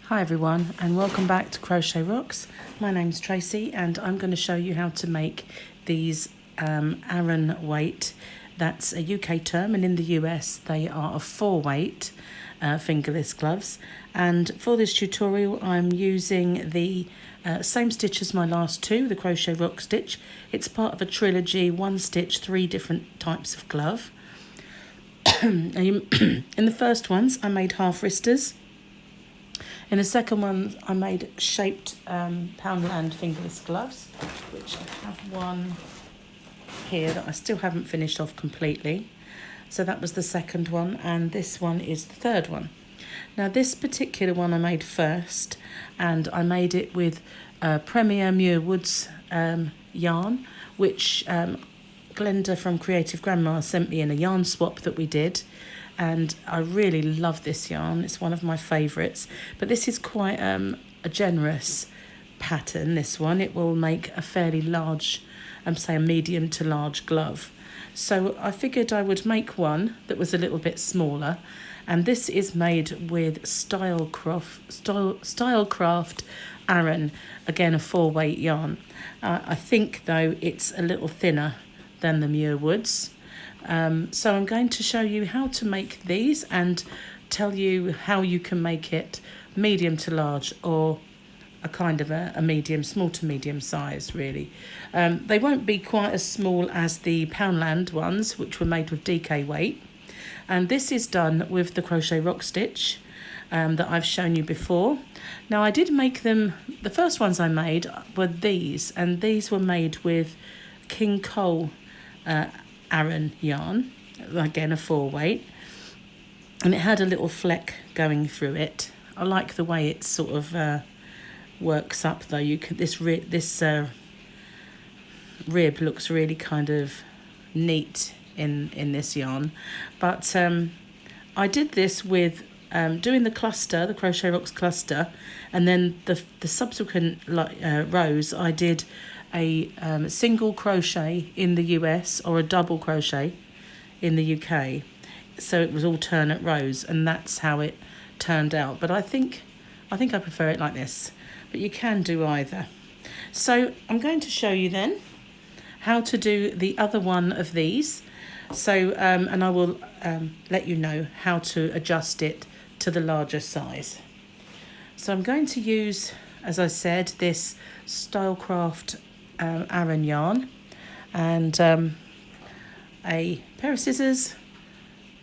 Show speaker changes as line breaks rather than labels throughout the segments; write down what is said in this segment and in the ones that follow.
Hi everyone and welcome back to Crochet Rocks. My name's Tracy and I'm going to show you how to make these Aran weight. That's a UK term, and in the US they are a 4-weight fingerless gloves. And for this tutorial I'm using the same stitch as my last two, the Crochet Rock stitch. It's part of a trilogy, 1 stitch, 3 different types of glove. In the first ones I made half wristers. In the second one, I made shaped Poundland fingerless gloves, which I have one here that I still haven't finished off completely. So that was the second one, and this one is the third one. Now this particular one I made first, and I made it with Premier Muir Woods Yarn, which Glenda from Creative Grandma sent me in a yarn swap that we did. And I really love this yarn. It's one of my favourites. But this is quite a generous pattern, this one. It will make a fairly large, say a medium to large glove. So I figured I would make one that was a little bit smaller. And this is made with Stylecraft Aran, again a 4-weight yarn. I think though it's a little thinner than the Muir Woods. So I'm going to show you how to make these and tell you how you can make it medium to large, or a kind of a medium, small to medium size really. They won't be quite as small as the Poundland ones, which were made with DK weight. And this is done with the Crochet Rock stitch that I've shown you before. Now I did make them, the first ones I made were these, and these were made with King Cole Aran yarn, again a 4-weight, and it had a little fleck going through it. I like the way it sort of works up though. You can this rib looks really kind of neat in this yarn. But I did this with doing the cluster, the Crochet Rocks cluster, and then the subsequent rows I did a single crochet in the US or a double crochet in the UK. So it was alternate rows, and that's how it turned out. But I think I prefer it like this, but you can do either. So I'm going to show you then how to do the other one of these. So and I will let you know how to adjust it to the larger size. So I'm going to use, as I said, this Stylecraft Aran yarn, and a pair of scissors,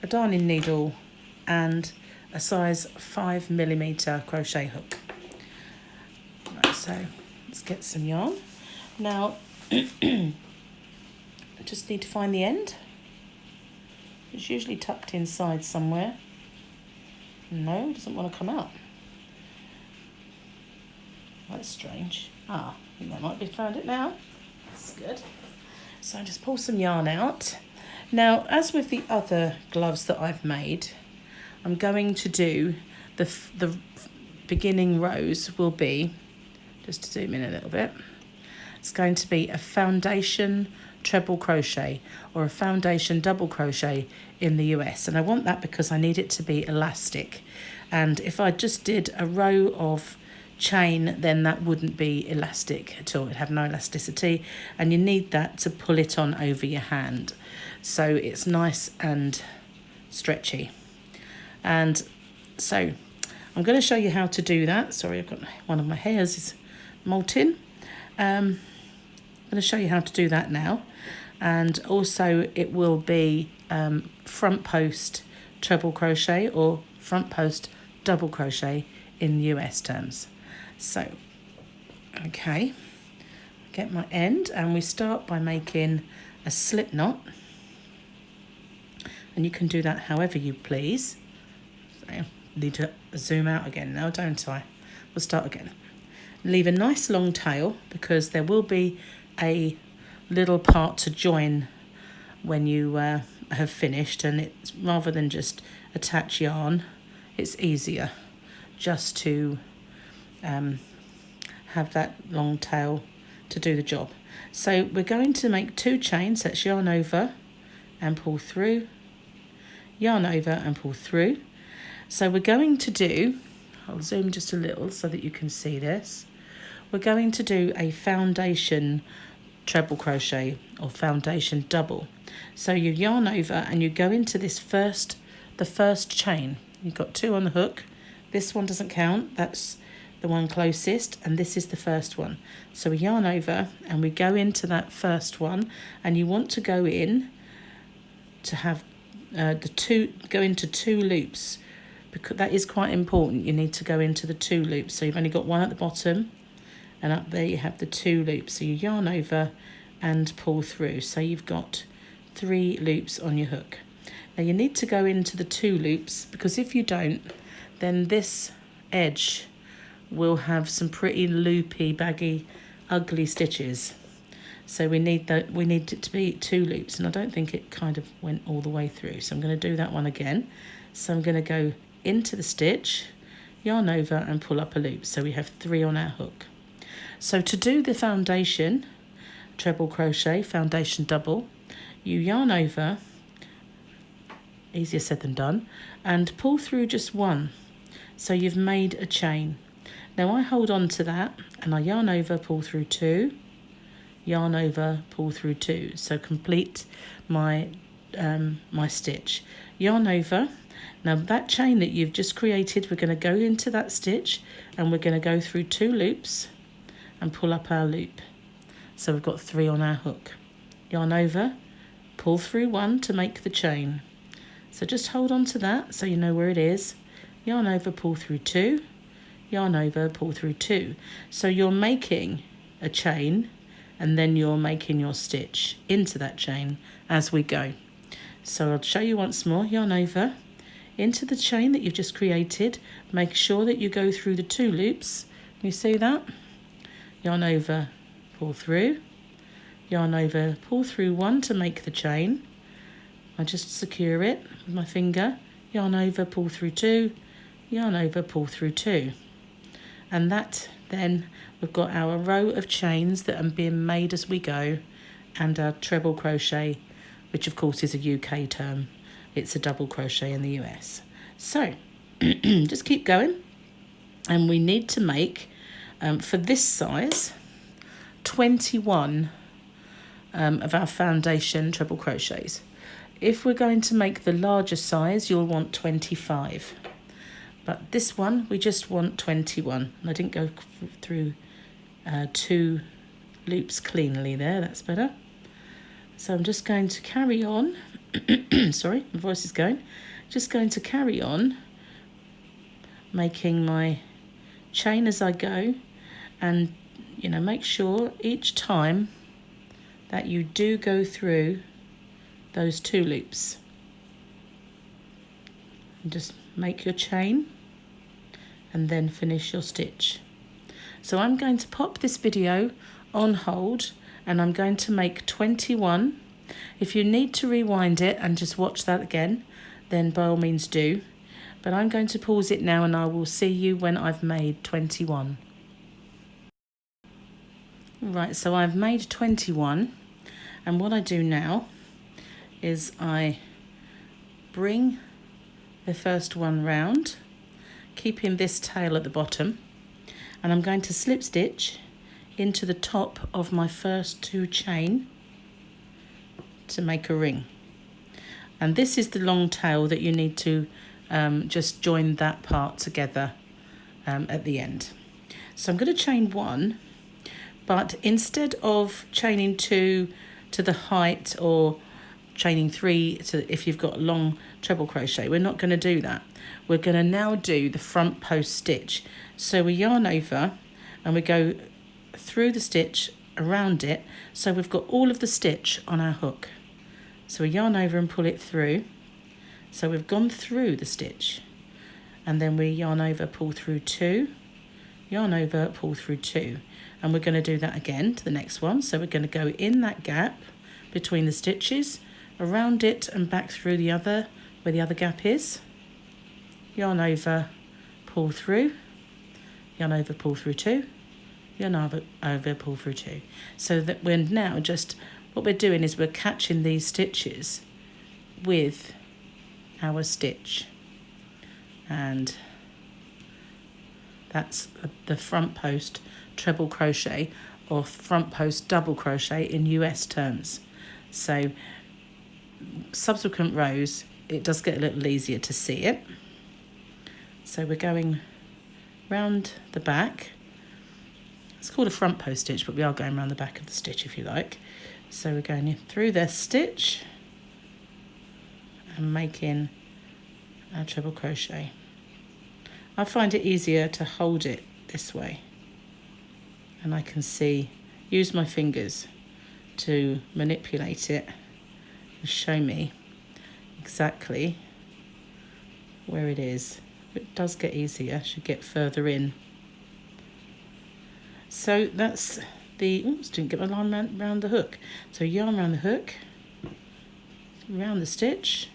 a darning needle, and a size 5mm crochet hook. Right, so let's get some yarn. Now I just need to find the end. It's usually tucked inside somewhere. No, it doesn't want to come out. That's strange. I think that might be found it now. That's good. So I just pull some yarn out. Now, as with the other gloves that I've made, I'm going to do the beginning rows will be, just to zoom in a little bit, it's going to be a foundation treble crochet or a foundation double crochet in the US. And I want that because I need it to be elastic. And if I just did a row of chain, then that wouldn't be elastic at all. It'd have no elasticity, and you need that to pull it on over your hand so it's nice and stretchy. And so I'm going to show you how to do that. Sorry, I've got one of my hairs is molting. I'm going to show you how to do that now, and also it will be front post treble crochet or front post double crochet in US terms. So, okay, get my end, and we start by making a slip knot, and you can do that however you please. So, I need to zoom out again now, don't I? We'll start again. Leave a nice long tail, because there will be a little part to join when you have finished, and it's rather than just attach yarn, it's easier just to have that long tail to do the job. So we're going to make 2 chains. That's yarn over and pull through, yarn over and pull through. So we're going to do I'll zoom just a little so that you can see this. We're going to do a foundation treble crochet or foundation double. So you yarn over and you go into this the first chain. You've got 2 on the hook. This one doesn't count, that's the one closest, and this is the first one. So we yarn over and we go into that first one, and you want to go in to have go into 2 loops, because that is quite important. You need to go into the 2 loops. So you've only got 1 at the bottom, and up there you have the 2 loops. So you yarn over and pull through. So you've got 3 loops on your hook. Now you need to go into the 2 loops, because if you don't, then this edge will have some pretty loopy, baggy, ugly stitches. So we need it to be 2 loops, and I don't think it kind of went all the way through. So I'm going to do that one again. So I'm going to go into the stitch, yarn over and pull up a loop. So we have 3 on our hook. So to do the foundation treble crochet, foundation double, you yarn over, easier said than done, and pull through just 1. So you've made a chain. Now I hold on to that and I yarn over, pull through 2, yarn over, pull through 2. So complete my my stitch. Yarn over. Now that chain that you've just created, we're going to go into that stitch and we're going to go through 2 loops and pull up our loop. So we've got 3 on our hook. Yarn over, pull through 1 to make the chain. So just hold on to that so you know where it is. Yarn over, pull through 2, yarn over, pull through 2. So you're making a chain and then you're making your stitch into that chain as we go. So I'll show you once more. Yarn over into the chain that you've just created. Make sure that you go through the 2 loops. You see that? Yarn over, pull through, yarn over, pull through 1 to make the chain. I just secure it with my finger. Yarn over, pull through 2, yarn over, pull through 2. And that then we've got our row of chains that are being made as we go, and our treble crochet, which of course is a UK term. It's a double crochet in the US. So just keep going, and we need to make for this size 21 of our foundation treble crochets. If we're going to make the larger size, you'll want 25. But this one, we just want 21. I didn't go through 2 loops cleanly there. That's better. So I'm just going to carry on. Sorry, my voice is going. Just going to carry on making my chain as I go. And, you know, make sure each time that you do go through those 2 loops. And just make your chain and then finish your stitch. So I'm going to pop this video on hold and I'm going to make 21. If you need to rewind it and just watch that again, then by all means do. But I'm going to pause it now and I will see you when I've made 21. Right, so I've made 21, and what I do now is I bring the first one round, keeping this tail at the bottom, and I'm going to slip stitch into the top of my first 2 chain to make a ring. And this is the long tail that you need to just join that part together at the end. So I'm going to chain 1, but instead of chaining 2 to the height or chaining 3 to if you've got a long treble crochet, we're not going to do that. We're going to now do the front post stitch. So we yarn over and we go through the stitch around it, so we've got all of the stitch on our hook. So we yarn over and pull it through, so we've gone through the stitch, and then we yarn over, pull through 2, yarn over, pull through 2, and we're going to do that again to the next one. So we're going to go in that gap between the stitches, around it and back through the other, where the other gap is, yarn over, pull through, yarn over, pull through 2, yarn over, pull through 2. So that we're now just, what we're doing is we're catching these stitches with our stitch, and That's the front post treble crochet or front post double crochet in US terms. So subsequent rows, it does get a little easier to see it. So we're going round the back. It's called a front post stitch, but we are going around the back of the stitch if you like. So we're going through this stitch and making our treble crochet. I find it easier to hold it this way, and I can use my fingers to manipulate it and show me exactly where it is. It does get easier as you get further in. So that's the, oops, didn't get my line round the hook. So yarn around the hook, round the stitch,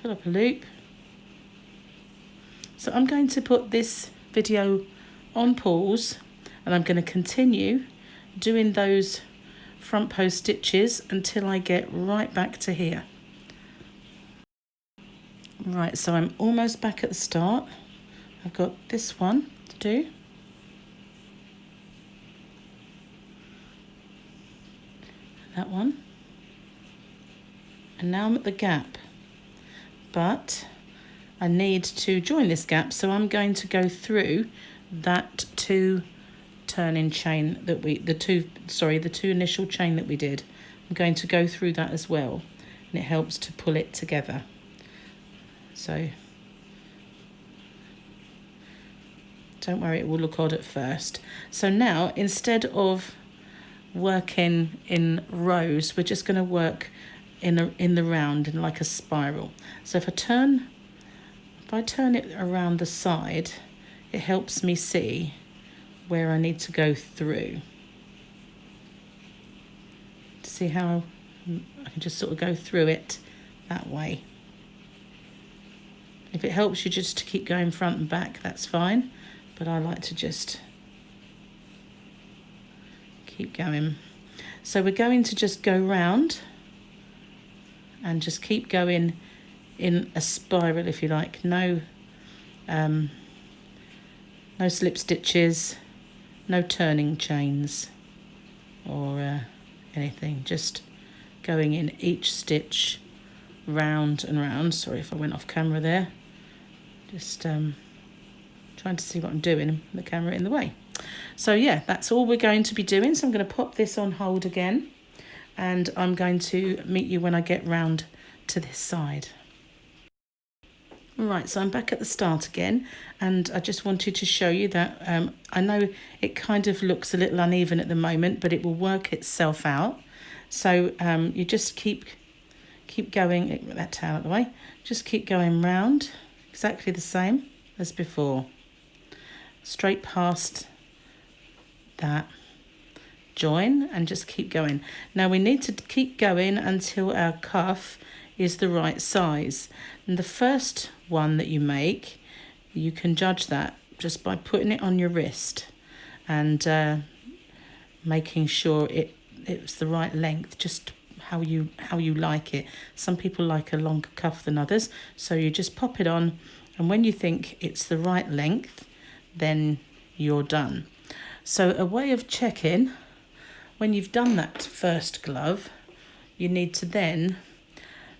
pull up a loop. So I'm going to put this video on pause, and I'm going to continue doing those front post stitches until I get right back to here. Right, so I'm almost back at the start. I've got this one to do. That one. And now I'm at the gap. But I need to join this gap, so I'm going to go through that two turning chain that the two initial chain that we did. I'm going to go through that as well, and it helps to pull it together. So don't worry, it will look odd at first. So now, instead of working in rows, we're just going to work in the round, in like a spiral. So if I turn it around the side, it helps me see where I need to go through. See how I can just sort of go through it that way. If it helps you just to keep going front and back, that's fine, but I like to just keep going. So we're going to just go round and just keep going in a spiral, if you like. No slip stitches, no turning chains or anything, just going in each stitch round and round. Sorry if I went off camera there, just trying to see what I'm doing, the camera in the way. So yeah, that's all we're going to be doing. So I'm going to pop this on hold again, and I'm going to meet you when I get round to this side. Right, so I'm back at the start again, and I just wanted to show you that I know it kind of looks a little uneven at the moment, but it will work itself out. So you just keep going, get that tail out of the way, just keep going round, exactly the same as before, straight past that join, and just keep going. Now we need to keep going until our cuff is the right size, and the first one that you make, you can judge that just by putting it on your wrist and making sure it's the right length, just how you like it. Some people like a longer cuff than others, so you just pop it on, and when you think it's the right length, then you're done. So a way of checking, when you've done that first glove, you need to then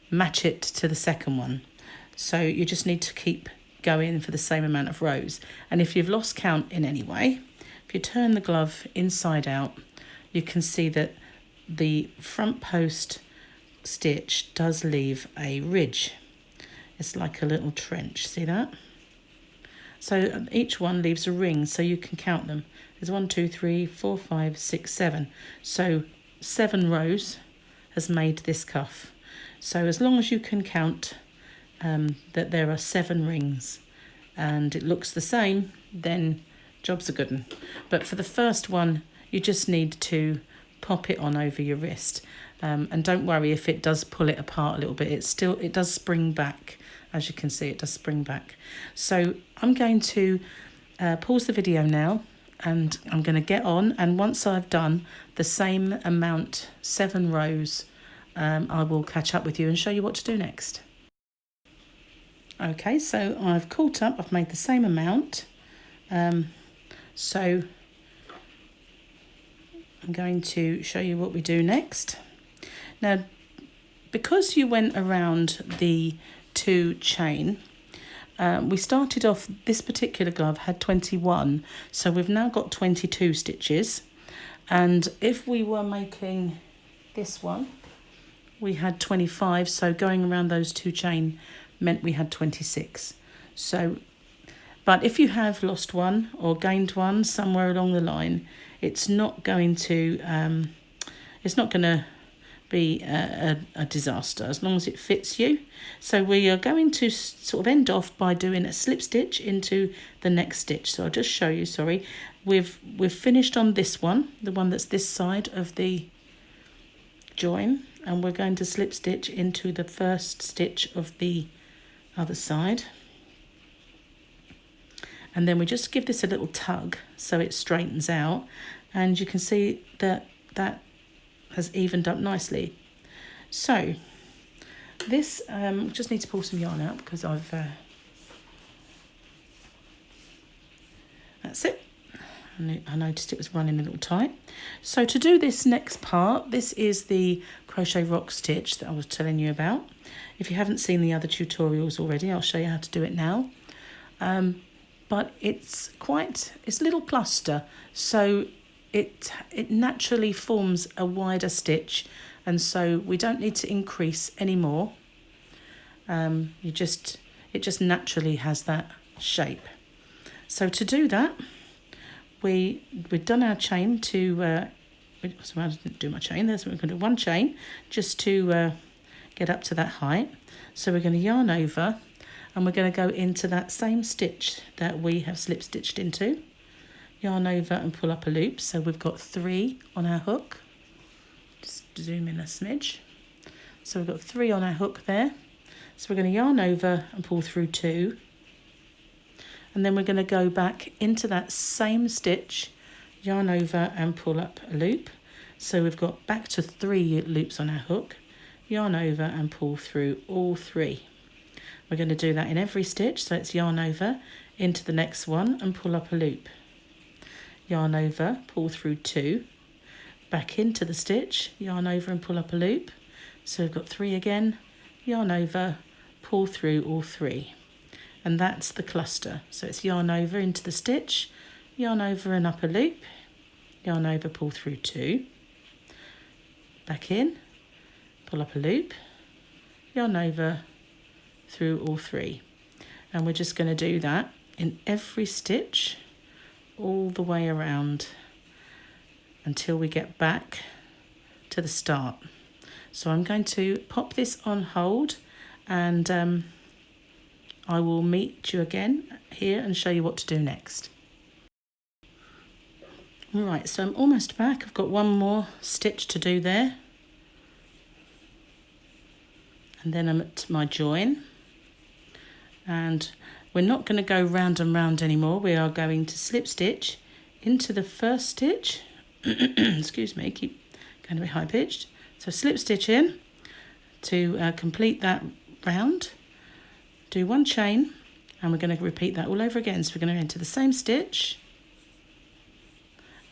match it to the second one. So you just need to keep going for the same amount of rows. And if you've lost count in any way, if you turn the glove inside out, you can see that the front post stitch does leave a ridge. It's like a little trench, see that? So each one leaves a ring, so you can count them. There's 1, 2, 3, 4, 5, 6, 7. So 7 rows has made this cuff. So as long as you can count that there are 7 rings and it looks the same, then job's a good one. But for the first one, you just need to pop it on over your wrist. And don't worry if it does pull it apart a little bit. It does spring back. As you can see, it does spring back. So I'm going to pause the video now, and I'm going to get on. And once I've done the same amount, 7 rows, I will catch up with you and show you what to do next. Okay, so I've caught up. I've made the same amount. So I'm going to show you what we do next. Now, because you went around the 2 chain, we started off, this particular glove had 21, so we've now got 22 stitches. And if we were making this one, we had 25, so going around those 2 chain meant we had 26. So, but if you have lost one or gained one somewhere along the line, it's not going to be a disaster as long as it fits you. So we are going to sort of end off by doing a slip stitch into the next stitch. So I'll just show you, sorry. We've finished on this one, the one that's this side of the join, and we're going to slip stitch into the first stitch of the other side. And then we just give this a little tug so it straightens out, and you can see that that has evened up nicely. So this, just need to pull some yarn out because I've, that's it. I noticed it was running a little tight. So to do this next part, this is the crochet rock stitch that I was telling you about. If you haven't seen the other tutorials already, I'll show you how to do it now. But it's a little cluster, so it naturally forms a wider stitch, and so we don't need to increase anymore. It just naturally has that shape. So to do that, we've done our chain to sorry, I didn't do my chain there, so we're going to do 1 chain just to get up to that height. So we're going to yarn over, and we're going to go into that same stitch that we have slip stitched into, yarn over and pull up a loop. So we've got 3 on our hook. Just zoom in a smidge. So we've got 3 on our hook there. So we're going to yarn over and pull through 2. And then we're going to go back into that same stitch, yarn over and pull up a loop. So we've got back to 3 loops on our hook, yarn over and pull through all 3. We're going to do that in every stitch, so it's yarn over into the next one and pull up a loop. Yarn over, pull through 2, back into the stitch, yarn over and pull up a loop. So we've got 3 again, yarn over, pull through all 3. And that's the cluster. So it's yarn over into the stitch, yarn over and up a loop, yarn over, pull through 2, back in, pull up a loop, yarn over, through all 3. And we're just going to do that in every stitch all the way around until we get back to the start. So I'm going to pop this on hold, and I will meet you again here and show you what to do next. Right, so I'm almost back. I've got 1 more stitch to do there, and then I'm at my join. And we're not going to go round and round anymore. We are going to slip stitch into the first stitch. Excuse me, keep going a bit high pitched. So slip stitch in to complete that round. Do 1 chain, and we're going to repeat that all over again. So we're going to enter the same stitch.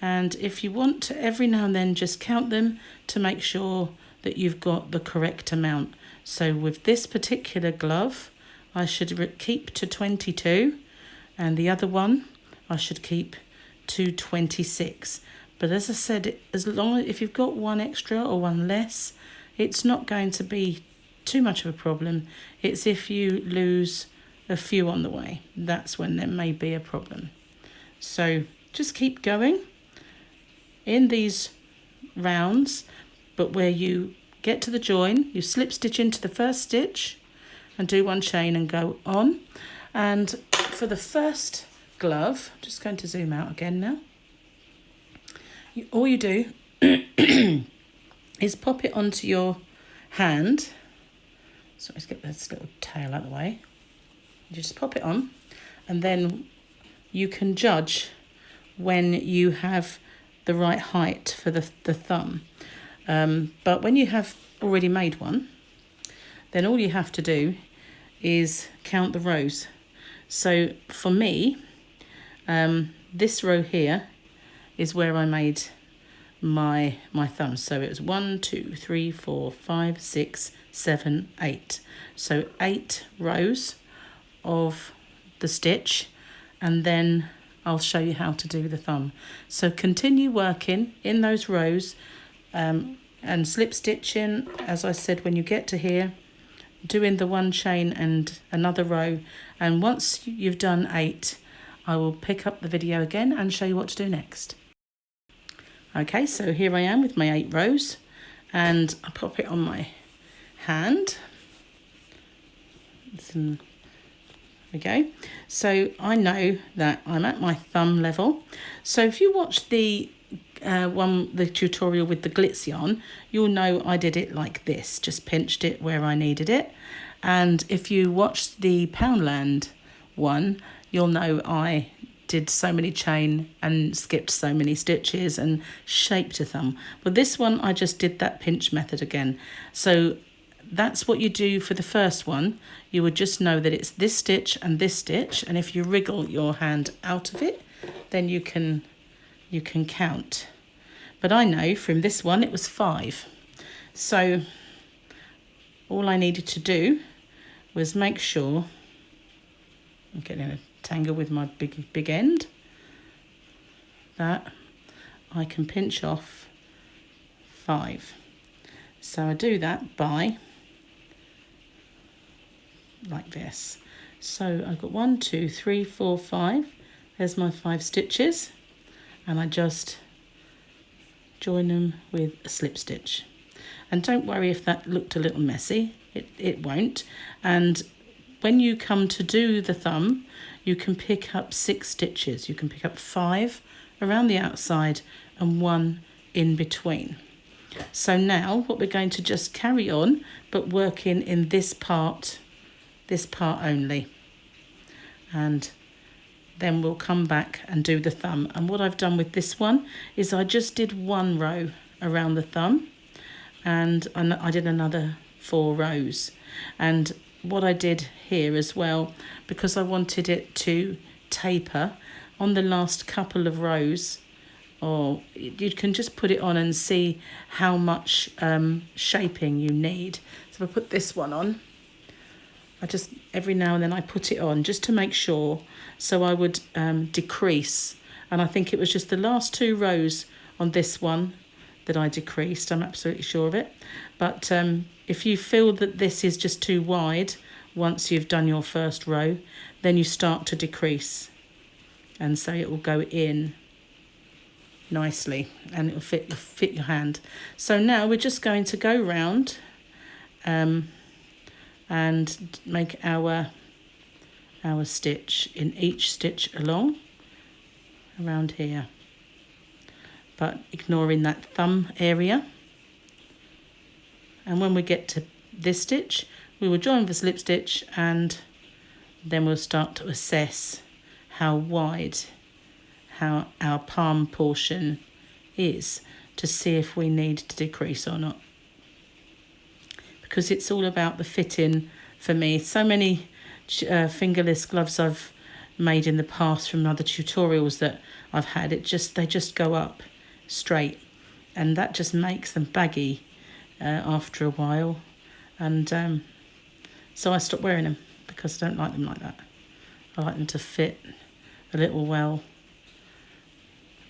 And if you want to, every now and then, just count them to make sure that you've got the correct amount. So with this particular glove, I should keep to 22, and the other one I should keep to 26. But as I said, as long as if you've got 1 extra or 1 less, it's not going to be too much of a problem. It's if you lose a few on the way, that's when there may be a problem. So just keep going in these rounds, but where you get to the join, you slip stitch into the first stitch and do 1 chain and go on. And for the first glove, I'm just going to zoom out again now. All you do is pop it onto your hand. So let's get this little tail out of the way. You just pop it on, and then you can judge when you have the right height for the thumb. But when you have already made one, then all you have to do is count the rows. So for me, This row here is where I made my thumb. So it was 1, 2, 3, 4, 5, 6, 7, 8. So 8 rows of the stitch, and then I'll show you how to do the thumb. So continue working in those rows and slip stitching, as I said, when you get to here, doing the one chain and another row, and once you've done 8, I will pick up the video again and show you what to do next. Okay, so here I am with my 8 rows, and I pop it on my hand. There we go. So I know that I'm at my thumb level. So if you watch the tutorial with the glitz yarn, you'll know I did it like this, just pinched it where I needed it. And if you watch the Poundland one, you'll know I did so many chain and skipped so many stitches and shaped a thumb. But this one, I just did that pinch method again. So that's what you do for the first one. You would just know that it's this stitch and this stitch, and if you wriggle your hand out of it, then you can count. But I know from this one it was 5. So all I needed to do was make sure I'm getting a tangle with my big end, that I can pinch off 5. So I do that by like this. So I've got 1, 2, 3, 4, 5. There's my 5 stitches, and I just join them with a slip stitch. And don't worry if that looked a little messy, it won't. And when you come to do the thumb, you can pick up 6 stitches. You can pick up 5 around the outside and 1 in between. So now what we're going to just carry on, but working in this part only. And then we'll come back and do the thumb. And what I've done with this one is I just did 1 row around the thumb, and I did another 4 rows. And what I did here as well, because I wanted it to taper on the last couple of rows, or you can just put it on and see how much shaping you need. So if I put this one on, I just every now and then I put it on just to make sure. So I would decrease, and I think it was just the last 2 rows on this one that I decreased. I'm absolutely sure of it. But if you feel that this is just too wide once you've done your first row, then you start to decrease, and so it will go in nicely and it will fit your hand. So now we're just going to go round and make our stitch in each stitch along around here, but ignoring that thumb area. And when we get to this stitch, we will join the slip stitch, and then we'll start to assess how wide our palm portion is, to see if we need to decrease or not, because it's all about the fitting for me. So many fingerless gloves I've made in the past from other tutorials that I've had, they just go up straight, and that just makes them baggy after a while, and so I stopped wearing them because I don't like them like that. I like them to fit a little well,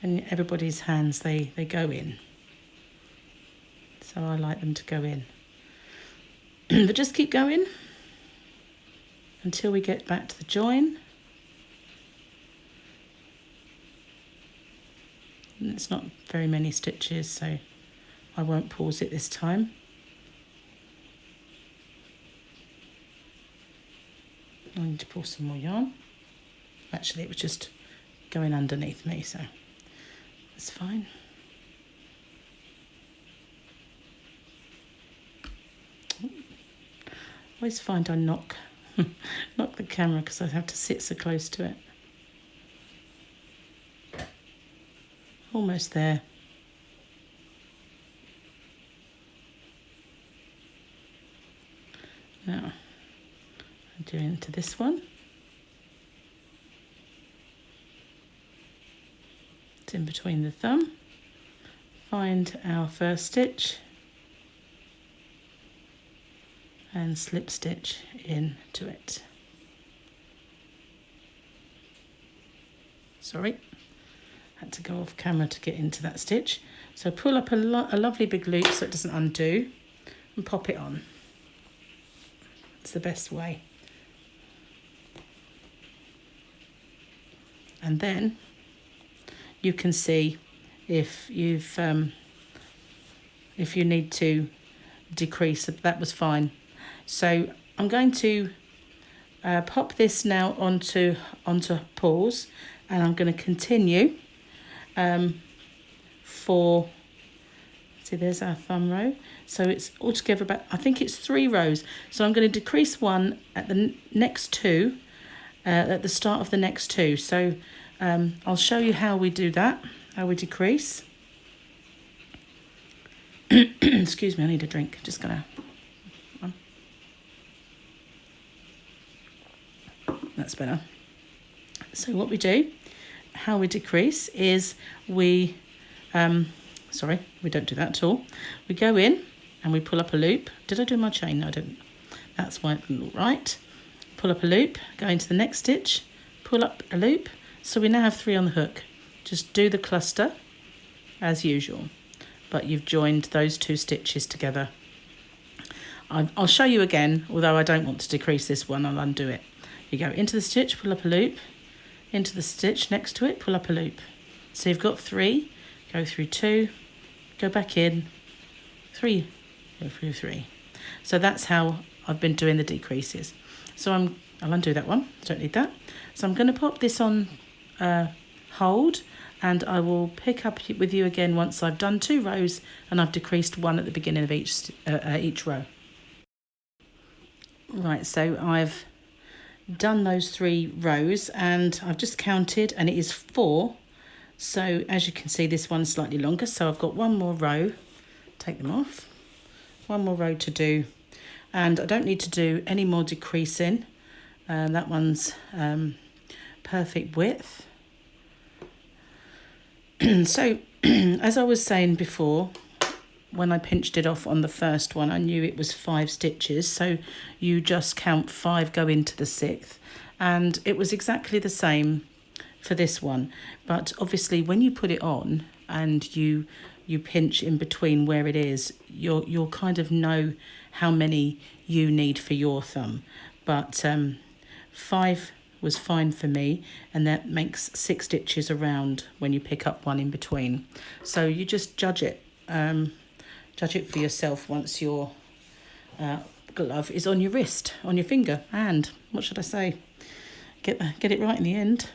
and everybody's hands, they go in, so I like them to go in. But just keep going until we get back to the join. And it's not very many stitches, so I won't pause it this time. I need to pour some more yarn. Actually, it was just going underneath me, so it's fine. I always find I knock the camera because I have to sit so close to it. Almost there. Now I'm doing into this one. just in between the thumb, find our first stitch and slip stitch into it. Sorry, had to go off camera to get into that stitch. So pull up a lovely big loop so it doesn't undo and pop it on. It's the best way. And then you can see if you need to decrease, that was fine. So I'm going to pop this now onto pause, and I'm going to continue for, see, there's our thumb row. So it's altogether about, I think it's 3 rows. So I'm going to decrease one at the next 2, at the start of the next 2. So I'll show you how we do that, how we decrease. Excuse me, I need a drink. Just gonna. That's better. So what we do, how we decrease is we, sorry, we don't do that at all. We go in and we pull up a loop. Did I do my chain? No, I didn't. That's why it didn't look right. Pull up a loop, go into the next stitch, pull up a loop. So we now have 3 on the hook. Just do the cluster as usual, but you've joined those 2 stitches together. I'll show you again, although I don't want to decrease this one, I'll undo it. You go into the stitch, pull up a loop, into the stitch next to it, pull up a loop. So you've got 3, go through 2, go back in, 3, go through 3. So that's how I've been doing the decreases. So I'll undo that one, don't need that. So I'm going to pop this on hold, and I will pick up with you again once I've done 2 rows and I've decreased 1 at the beginning of each row. Right, so I've done those 3 rows and I've just counted, and it is 4. So as you can see, this one's slightly longer, so I've got 1 more row. Take them off. 1 more row to do, and I don't need to do any more decreasing. That one's perfect width. So as I was saying before, when I pinched it off on the first one, I knew it was 5 stitches, so you just count 5 go into the 6th, and it was exactly the same for this one. But obviously when you put it on and you pinch in between where it is, you'll kind of know how many you need for your thumb. But 5 was fine for me, and that makes 6 stitches around when you pick up 1 in between. So you just judge it for yourself once your glove is on your wrist, on your finger, and what should I say, get it right in the end.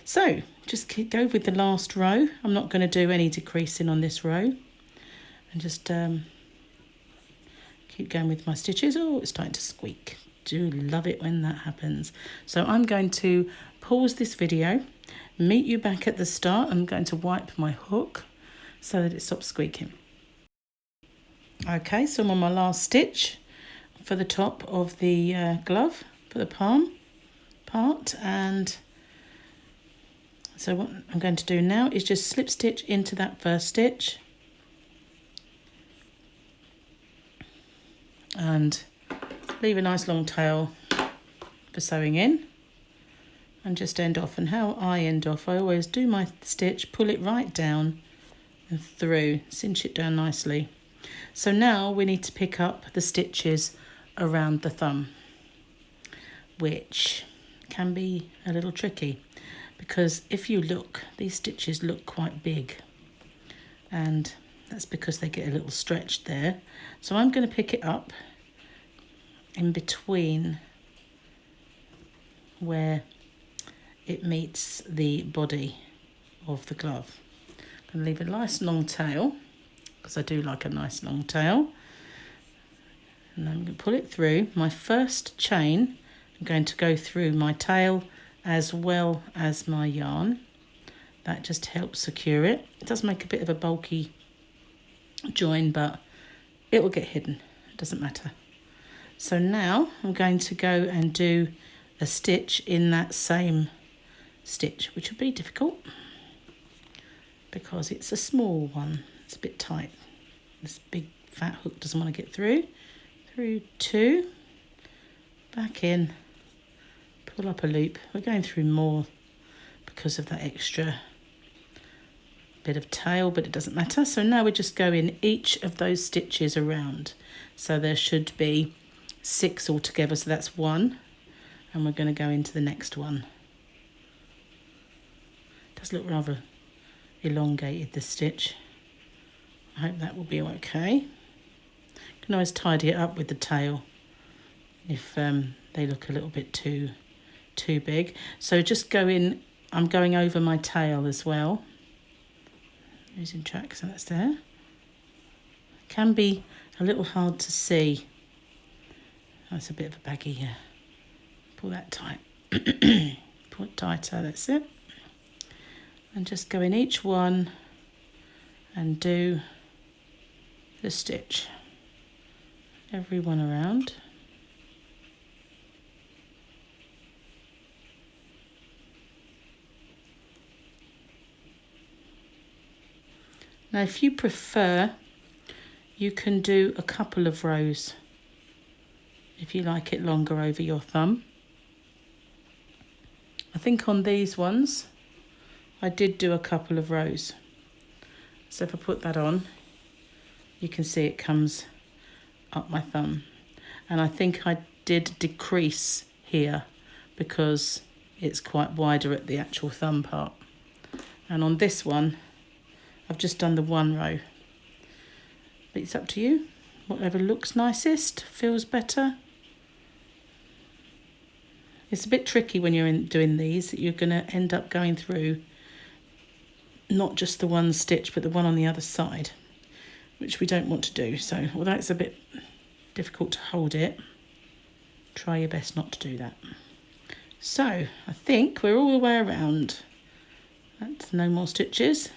So just go with the last row. I'm not going to do any decreasing on this row, and just keep going with my stitches. Oh, it's starting to squeak. Do love it when that happens. So I'm going to pause this video, meet you back at the start. I'm going to wipe my hook so that it stops squeaking. Okay, so I'm on my last stitch for the top of the glove, for the palm part, and so what I'm going to do now is just slip stitch into that first stitch and leave a nice long tail for sewing in, and just end off. And how I end off, I always do my stitch, pull it right down and through, cinch it down nicely. So now we need to pick up the stitches around the thumb, which can be a little tricky, because if you look, these stitches look quite big, and that's because they get a little stretched there. So I'm going to pick it up in between where it meets the body of the glove. I'm going to leave a nice long tail, because I do like a nice long tail, and I'm going to pull it through. My first chain, I'm going to go through my tail as well as my yarn. That just helps secure it. It does make a bit of a bulky join, but it will get hidden, it doesn't matter. So now I'm going to go and do a stitch in that same stitch, which will be difficult. because it's a small one. It's a bit tight. This big fat hook doesn't want to get through. Through 2, back in, pull up a loop. We're going through more because of that extra bit of tail, but it doesn't matter. So now we just go in each of those stitches around. So there should be 6 altogether, so that's 1, and we're going to go into the next one. It does look rather elongated, this stitch. I hope that will be okay. You can always tidy it up with the tail if they look a little bit too big. So just go in, I'm going over my tail as well. Losing track, so that's there. It can be a little hard to see. That's a bit of a baggy here. Pull that tight. Pull it tighter, that's it. And just go in each one and do the stitch. Every one around. Now if you prefer, you can do a couple of rows if you like it longer over your thumb. I think on these ones I did do a couple of rows. So if I put that on, you can see it comes up my thumb. And I think I did decrease here because it's quite wider at the actual thumb part. And on this one, I've just done the 1 row. But it's up to you. Whatever looks nicest, feels better. It's a bit tricky when you're doing these, that you're going to end up going through not just the one stitch, but the one on the other side, which we don't want to do. So although it's a bit difficult to hold it, try your best not to do that. So I think we're all the way around. That's no more stitches.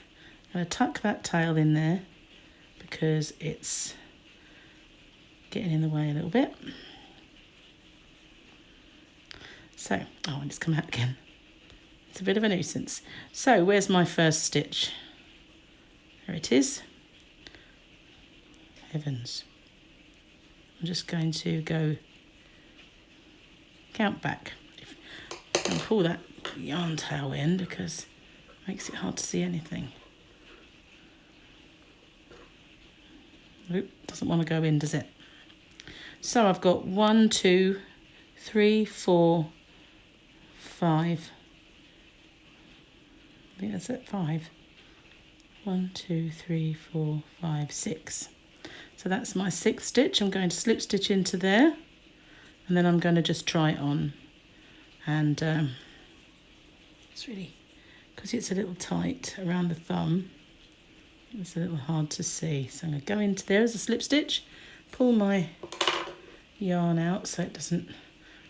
I'm going to tuck that tail in there because it's getting in the way a little bit. So, oh, and it's come out again. It's a bit of a nuisance. So where's my first stitch? There it is. Heavens. I'm just going to go count back and pull that yarn tail in because it makes it hard to see anything. Oop, doesn't want to go in, does it? So I've got 1, 2, 3, 4, 5. I think that's it, 5. 1, 2, 3, 4, 5, 6. So that's my 6th stitch. I'm going to slip stitch into there, and then I'm going to just try it on. And it's really, because it's a little tight around the thumb, it's a little hard to see. So I'm going to go into there as a slip stitch, pull my yarn out so it doesn't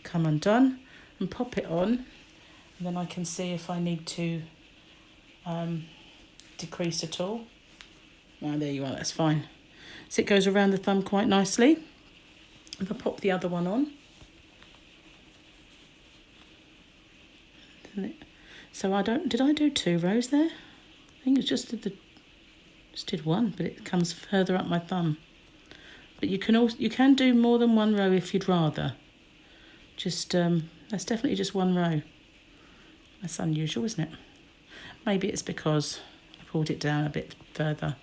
come undone, and pop it on. And then I can see if I need to decrease at all. Oh, there you are, that's fine. So it goes around the thumb quite nicely. If I pop the other one on. So did I do 2 rows there? I think it's just did 1, but it comes further up my thumb. But you can do more than 1 row if you'd rather. Just that's definitely just 1 row. That's unusual, isn't it? Maybe it's because I pulled it down a bit further.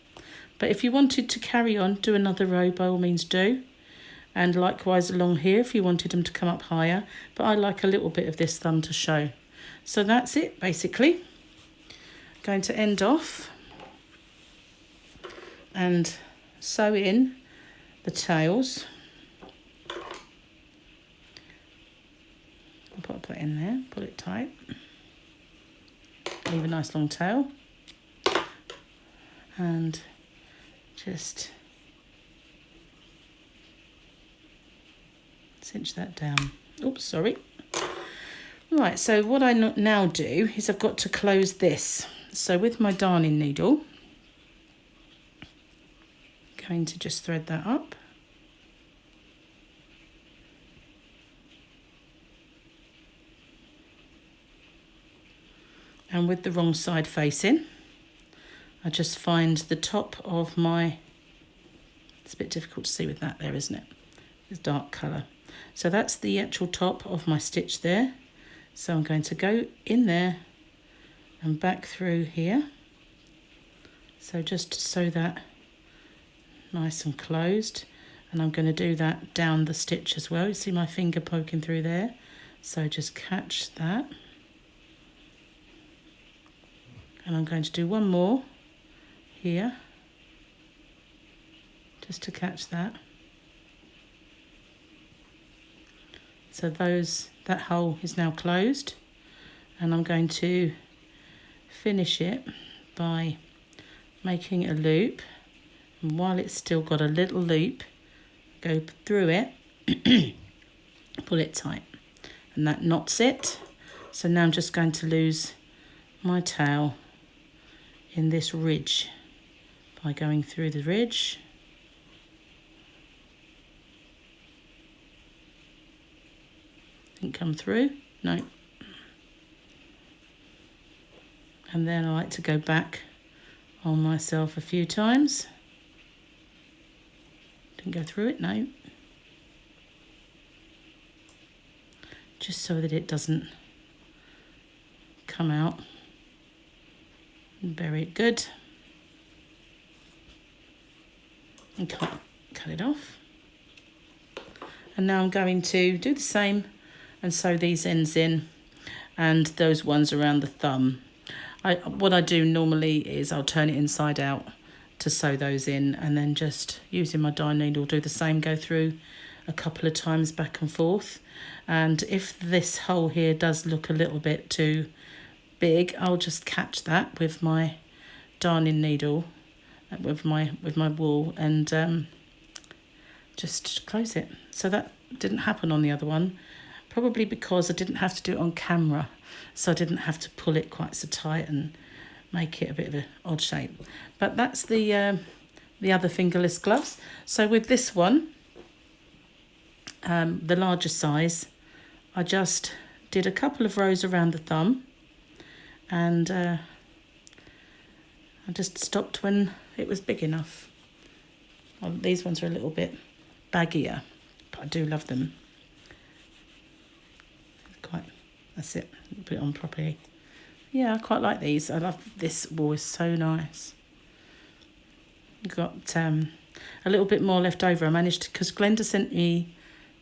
But if you wanted to carry on, do another row, by all means do. And likewise along here if you wanted them to come up higher. But I like a little bit of this thumb to show. So that's it, basically. Going to end off and sew in the tails. I'll pop that in there, pull it tight. Leave a nice long tail. And just cinch that down. Oops, sorry. Right, so what I now do is I've got to close this. So with my darning needle, I'm going to just thread that up. And with the wrong side facing, I just find the top of my, it's a bit difficult to see with that there, isn't it? It's dark colour. So that's the actual top of my stitch there. So I'm going to go in there and back through here. So just to sew that nice and closed. And I'm going to do that down the stitch as well. You see my finger poking through there. So just catch that. And I'm going to do one more here, just to catch that. So that hole is now closed, and I'm going to finish it by making a loop, and while it's still got a little loop, go through it, pull it tight, and that knots it. So now I'm just going to lose my tail in this ridge by going through the ridge. Didn't come through, no. And then I like to go back on myself a few times. Didn't go through it, no. Just so that it doesn't come out. Bury it good. And cut it off. And now I'm going to do the same and sew these ends in and those ones around the thumb. What I do normally is I'll turn it inside out to sew those in, and then just using my darning needle do the same, go through a couple of times back and forth. And if this hole here does look a little bit too big, I'll just catch that with my darning needle, with my wool, and just close it. So that didn't happen on the other one, probably because I didn't have to do it on camera, so I didn't have to pull it quite so tight and make it a bit of an odd shape. But that's the other fingerless gloves. So with this one, the larger size, I just did a couple of rows around the thumb, and I just stopped when it was big enough. Well, these ones are a little bit baggier, but I do love them. That's it, put it on properly. Yeah, I quite like these. I love this wool, is so nice. Got a little bit more left over. I managed to, because Glenda sent me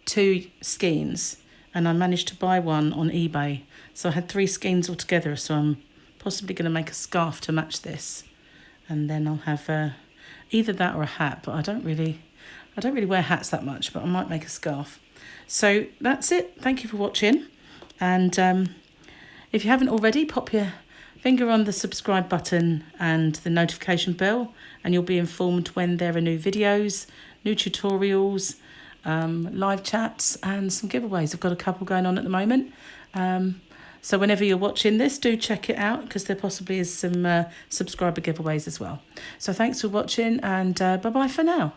2 skeins, and I managed to buy one on eBay. So I had 3 skeins altogether, so I'm possibly going to make a scarf to match this. And then I'll have either that or a hat, but I don't really wear hats that much, but I might make a scarf. So that's it. Thank you for watching. And if you haven't already, pop your finger on the subscribe button and the notification bell, and you'll be informed when there are new videos, new tutorials, live chats, and some giveaways. I've got a couple going on at the moment. So whenever you're watching this, do check it out, because there possibly is some subscriber giveaways as well. So thanks for watching, and bye-bye for now.